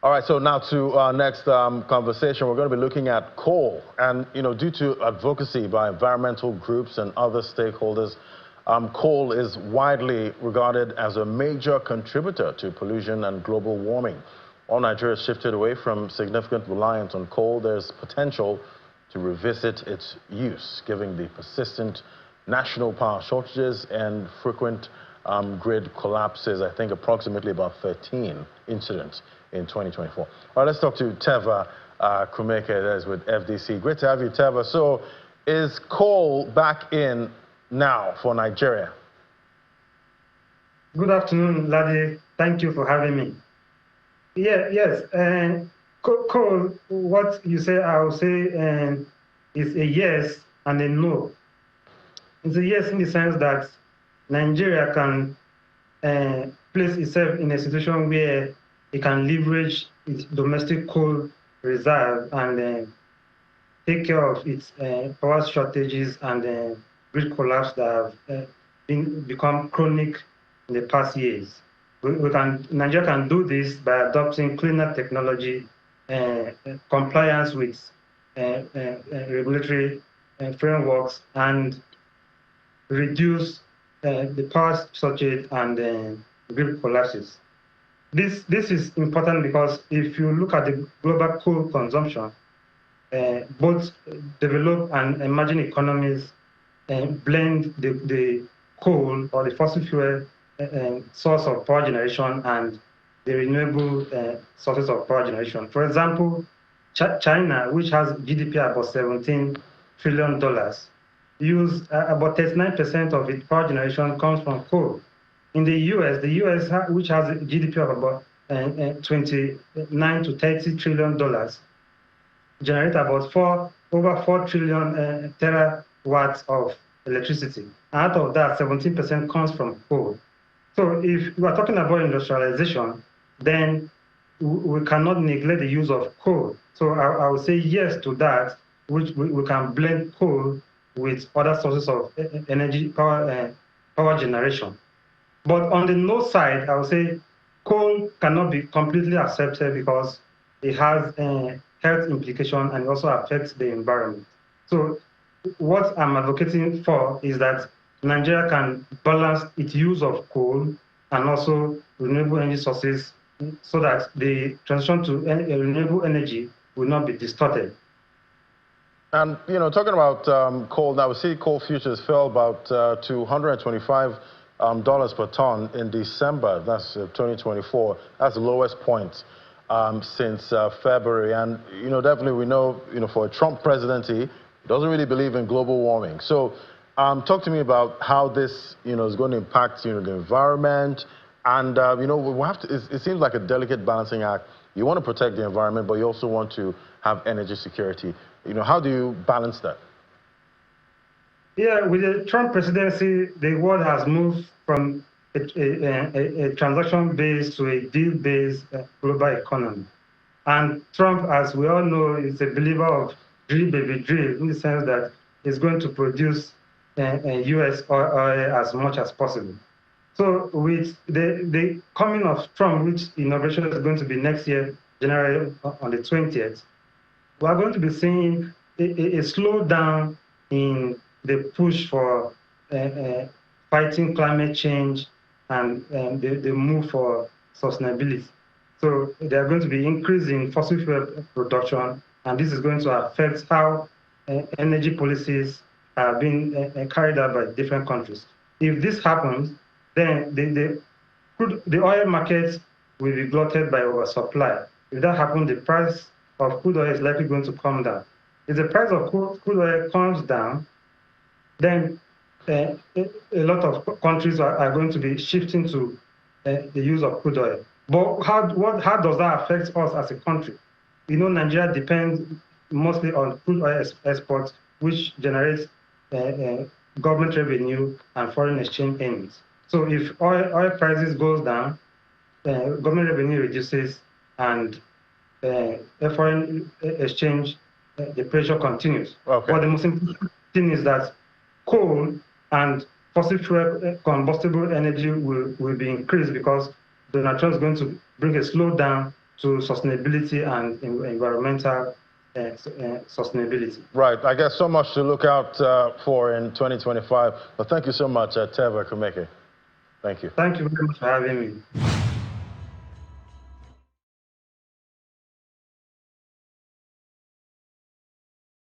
All right, so now to our next conversation, we're going to be looking at coal. And, due to advocacy by environmental groups and other stakeholders, coal is widely regarded as a major contributor to pollution and global warming. While Nigeria has shifted away from significant reliance on coal, there's potential to revisit its use, given the persistent national power shortages and frequent grid collapses. I think approximately about 13 incidents in 2024. All right, let's talk to Teva Kumeke, that is with FDC. Great to have you, Teva. So is coal back in now for Nigeria? Good afternoon, Ladi. Thank you for having me. Yes. Coal, what you say, I will say is a yes and a no. It's a yes in the sense that Nigeria can place itself in a situation where it can leverage its domestic coal reserve and take care of its power shortages and grid collapse that have become chronic in the past years. Nigeria can do this by adopting cleaner technology, compliance with regulatory frameworks, and reduce the power shortage and grid collapses. This is important because if you look at the global coal consumption, both developed and emerging economies blend the coal or the fossil fuel source of power generation and the renewable sources of power generation. For example, China, which has GDP about $17 trillion, use about 39% of its power generation comes from coal. In the US, which has a GDP of about $29 to $30 trillion, generate about over 4 trillion terawatts of electricity. Out of that, 17% comes from coal. So if we are talking about industrialization, then we cannot neglect the use of coal. So I would say yes to that, which we can blend coal with other sources of energy, power generation. But on the no side, I would say coal cannot be completely accepted because it has health implications and it also affects the environment. So what I'm advocating for is that Nigeria can balance its use of coal and also renewable energy sources so that the transition to renewable energy will not be distorted. And, talking about coal, now we see coal futures fell about to $125 per ton in December. That's 2024. That's the lowest point since February. And, definitely we know, for a Trump presidency, he doesn't really believe in global warming. So talk to me about how this, is going to impact, the environment. And, we have to, it seems like a delicate balancing act. You want to protect the environment, but you also want to have energy security. How do you balance that? Yeah, with the Trump presidency, the world has moved from a transaction-based to a deal-based global economy. And Trump, as we all know, is a believer of drill, baby, drill, in the sense that he's going to produce U.S. oil as much as possible. So with the coming of Trump, which inauguration is going to be next year, January on the 20th, we are going to be seeing a slowdown in the push for fighting climate change and the move for sustainability. So they are going to be increasing fossil fuel production, and this is going to affect how energy policies are being carried out by different countries. If this happens, then the oil markets will be glutted by oversupply. If that happens, the price of crude oil is likely going to come down. If the price of crude oil comes down, then a lot of countries are going to be shifting to the use of crude oil. But how does that affect us as a country? Nigeria depends mostly on crude oil exports, which generates government revenue and foreign exchange earnings. So if oil prices goes down, government revenue reduces, and foreign exchange, the pressure continues. Okay. But the most important thing is that coal and fossil fuel combustible energy will be increased because Donald Trump is going to bring a slowdown to sustainability and environmental sustainability. Right. I guess so much to look out for in 2025. But thank you so much, Teva Kumeke. Thank you. Thank you very much for having me.